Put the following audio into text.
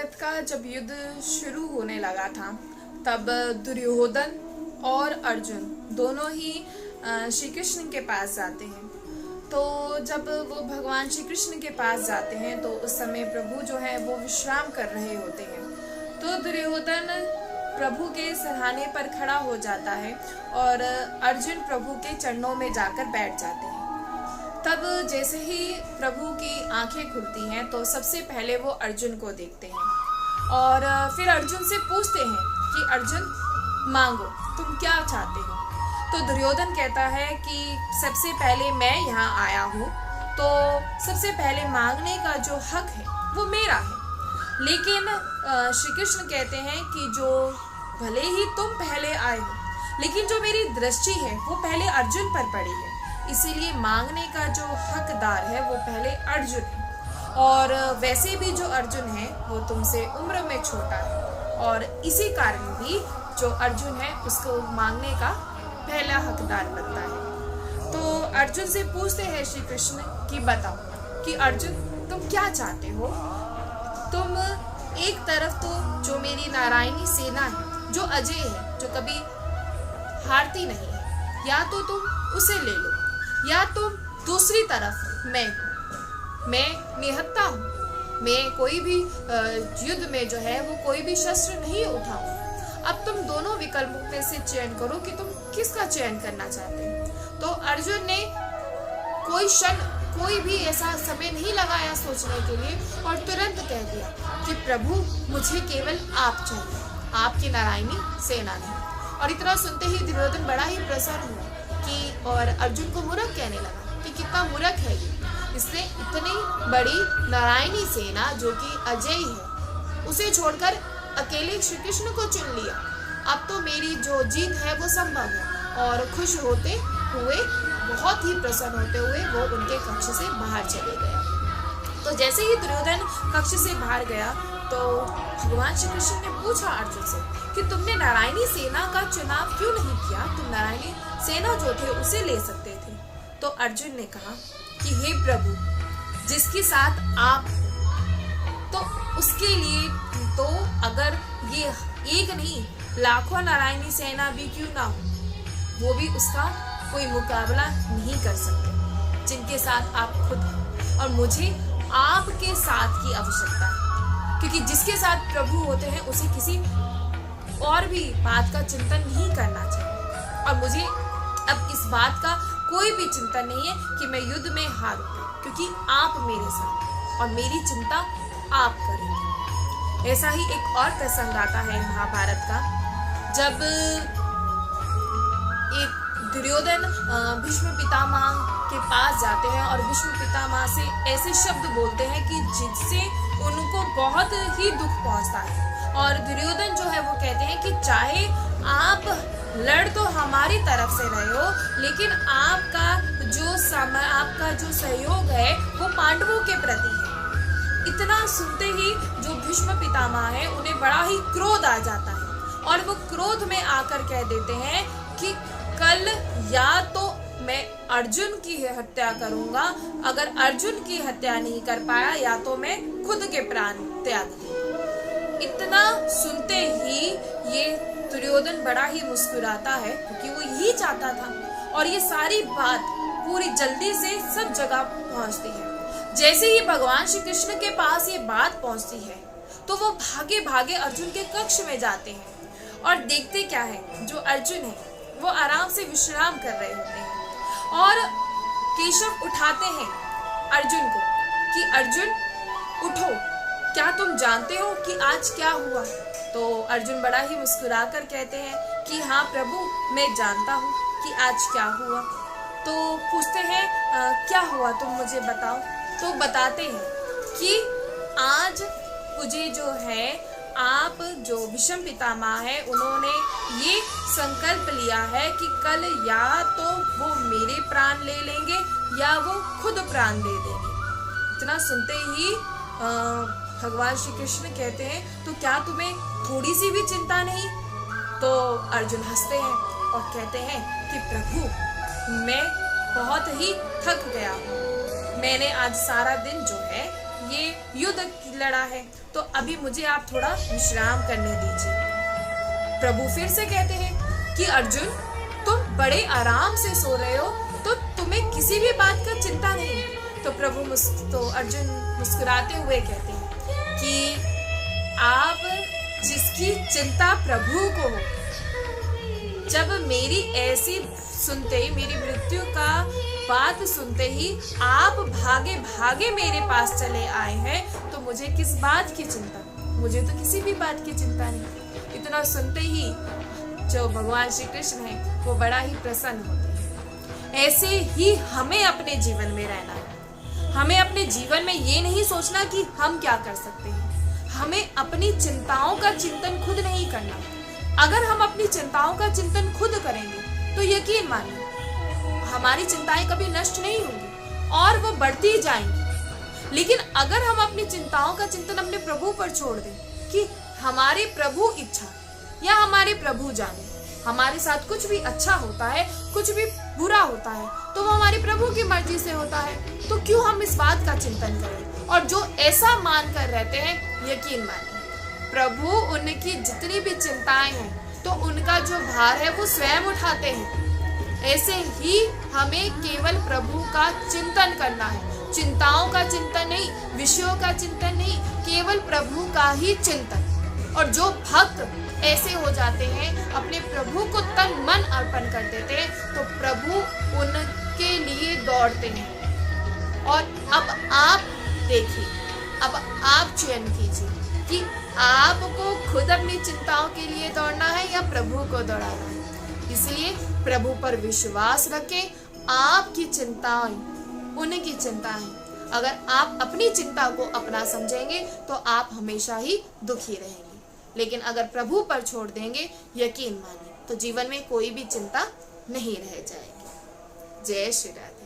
महाभारत का जब युद्ध शुरू होने लगा था तब दुर्योधन और अर्जुन दोनों ही श्री कृष्ण के पास जाते हैं। तो जब वो भगवान श्री कृष्ण के पास जाते हैं तो उस समय प्रभु जो है वो विश्राम कर रहे होते हैं। तो दुर्योधन प्रभु के सराहने पर खड़ा हो जाता है और अर्जुन प्रभु के चरणों में जाकर बैठ जाते हैं। तब जैसे ही प्रभु की आंखें खुलती हैं तो सबसे पहले वो अर्जुन को देखते हैं और फिर अर्जुन से पूछते हैं कि अर्जुन मांगो, तुम क्या चाहते हो। तो दुर्योधन कहता है कि सबसे पहले मैं यहाँ आया हूँ तो सबसे पहले मांगने का जो हक है वो मेरा है। लेकिन श्री कृष्ण कहते हैं कि जो भले ही तुम पहले आए हो लेकिन जो मेरी दृष्टि है वो पहले अर्जुन पर पड़ी है, इसीलिए मांगने का जो हकदार है वो पहले अर्जुन है। और वैसे भी जो अर्जुन है वो तुमसे उम्र में छोटा है और इसी कारण भी जो अर्जुन है उसको मांगने का पहला हकदार बनता है। तो अर्जुन से पूछते हैं श्री कृष्ण कि बताओ कि अर्जुन तुम क्या चाहते हो। तुम एक तरफ तो जो मेरी नारायणी सेना है जो अजय है, जो कभी हारती नहीं है, या तो तुम उसे ले लो, या तुम दूसरी तरफ मैं निहत्था हूँ। मैं कोई भी युद्ध में जो है वो कोई भी शस्त्र नहीं उठाऊं। अब तुम दोनों विकल्पों में से चयन करो कि तुम किसका चयन करना चाहते हो। तो अर्जुन ने कोई भी ऐसा समय नहीं लगाया सोचने के लिए और तुरंत कह दिया कि प्रभु मुझे केवल आप चाहिए, आपकी नारायणी सेना नहीं। और इतना सुनते ही दुर्योधन बड़ा ही प्रसन्न हुआ कि और अर्जुन को मूर्ख कहने लगा कि कितना मूर्ख है ये, इसने इतनी बड़ी नारायणी सेना जो कि अजय है उसे छोड़कर अकेले श्री कृष्ण को चुन लिया। अब तो मेरी जो जीत है वो संभव है। और खुश होते हुए, बहुत ही प्रसन्न होते हुए वो उनके कक्ष से बाहर चले गया। तो जैसे ही दुर्योधन कक्ष से बाहर गया तो भगवान श्री कृष्ण ने पूछा अर्जुन से कि तुमने नारायणी सेना का चुनाव क्यों नहीं किया, तुम नारायणी सेना जो थे उसे ले सकते थे। तो अर्जुन ने कहा कि हे प्रभु, जिसके साथ आप तो उसके लिए तो अगर ये एक नहीं लाखों नारायणी सेना भी क्यों ना हो, वो भी उसका कोई मुकाबला नहीं कर सकते जिनके साथ आप खुद हैं। और मुझे आपके साथ की आवश्यकता है, क्योंकि जिसके साथ प्रभु होते हैं उसे किसी और भी बात का चिंतन नहीं करना चाहिए। और मुझे अब इस बात का कोई भी चिंतन नहीं है कि मैं युद्ध में हारूं, क्योंकि आप मेरे साथ और मेरी चिंता आप करेंगे। ऐसा ही एक और प्रसंग आता है महाभारत का, जब एक दुर्योधन भीष्म पितामह के पास जाते हैं और भीष्म पितामह से ऐसे शब्द बोलते हैं कि जिससे उनको बहुत ही दुख पहुंचता है। और दुर्योधन जो है वो कहते हैं कि चाहे आप लड़ तो हमारी तरफ से रहे हो, लेकिन आपका जो सहयोग है वो पांडवों के प्रति है। इतना सुनते ही जो भीष्म पितामह है उन्हें बड़ा ही क्रोध आ जाता है और वो क्रोध में आकर कह देते हैं कि कल या तो मैं अर्जुन की हत्या करूंगा, अगर अर्जुन की हत्या नहीं कर पाया या तो मैं खुद के प्राण त्याग दूंगा। इतना सुनते ही ये दुर्योधन बड़ा ही मुस्कुराता है क्योंकि वो यही चाहता था। और ये सारी बात पूरी जल्दी से सब जगह पहुंचती है। जैसे ही भगवान श्री कृष्ण के पास ये बात पहुंचती है तो वो भागे भागे अर्जुन के कक्ष में जाते हैं और देखते क्या है, जो अर्जुन है वो आराम से विश्राम कर रहे होते हैं। और केशव उठाते हैं अर्जुन को कि अर्जुन उठो, क्या तुम जानते हो कि आज क्या हुआ। तो अर्जुन बड़ा ही मुस्कुरा कर कहते हैं कि हाँ प्रभु, मैं जानता हूँ कि आज क्या हुआ। तो पूछते हैं क्या हुआ, तुम मुझे बताओ। तो बताते हैं कि आज मुझे जो है आप जो भीष्म पितामह है उन्होंने ये संकल्प लिया है कि कल या तो वो मेरे प्राण ले लेंगे या वो खुद प्राण दे देंगे। इतना सुनते ही भगवान श्री कृष्ण कहते हैं तो क्या तुम्हें थोड़ी सी भी चिंता नहीं। तो अर्जुन हंसते हैं और कहते हैं कि प्रभु, मैं बहुत ही थक गया हूँ। मैंने आज सारा दिन जो है ये युद्ध लड़ा है, तो अभी मुझे आप थोड़ा विश्राम करने दीजिए। प्रभु फिर से कहते हैं कि अर्जुन, तुम बड़े आराम से सो रहे हो, तो तुम्हें किसी भी बात का चिंता नहीं। तो अर्जुन मुस्कुराते हुए कहते हैं कि आप जिसकी चिंता प्रभु को हो, जब मेरी ऐसी सुनते ही, मेरी मृत्यु का बात सुनते ही आप भागे भागे मेरे पास चले आए हैं, तो मुझे किस बात की चिंता? मुझे तो किसी भी बात की चिंता नहीं। इतना सुनते ही जो भगवान श्री कृष्ण है वो बड़ा ही प्रसन्न होते हैं। ऐसे ही हमें अपने जीवन में रहना है। हमें अपने जीवन में ये नहीं सोचना कि हम क्या कर सकते हैं। हमें अपनी चिंताओं का चिंतन खुद नहीं करना। अगर हम अपनी चिंताओं का चिंतन खुद करेंगे तो यकीन मानिए हमारी चिंताएं कभी नष्ट नहीं होंगी और वो बढ़ती जाएंगी। लेकिन अगर हम अपनी चिंताओं का चिंतन अपने प्रभु पर छोड़ दें कि हमारे प्रभु इच्छा या हमारे प्रभु जाने, हमारे साथ कुछ भी अच्छा होता है, कुछ भी बुरा होता है, तो वो हमारे प्रभु की मर्जी से होता है, तो क्यों हम इस बात का चिंतन करें? और जो ऐसा मान कर रहते हैं, यकीन मानिए प्रभु उनकी जितनी भी चिंताएं हैं तो उनका जो भार है वो स्वयं उठाते हैं। ऐसे ही हमें केवल प्रभु का चिंतन करना है। चिंताओं का चिंतन नहीं, विषयों का चिंतन नहीं, केवल प्रभु का ही चिंतन। और जो भक्त ऐसे हो जाते हैं, अपने प्रभु को तन मन अर्पण कर देते हैं, तो प्रभु उनके लिए दौड़ते हैं। और अब आप देखिए, अब आप चयन कीजिए कि आपको खुद अपनी चिंताओं के लिए दौड़ना है या प्रभु को दौड़ाना है। इसलिए प्रभु पर विश्वास रखें। आपकी चिंताएं उनकी चिंता है। अगर आप अपनी चिंता को अपना समझेंगे तो आप हमेशा ही दुखी रहेंगे। लेकिन अगर प्रभु पर छोड़ देंगे, यकीन मानिए तो जीवन में कोई भी चिंता नहीं रह जाएगी। जय श्री राधे।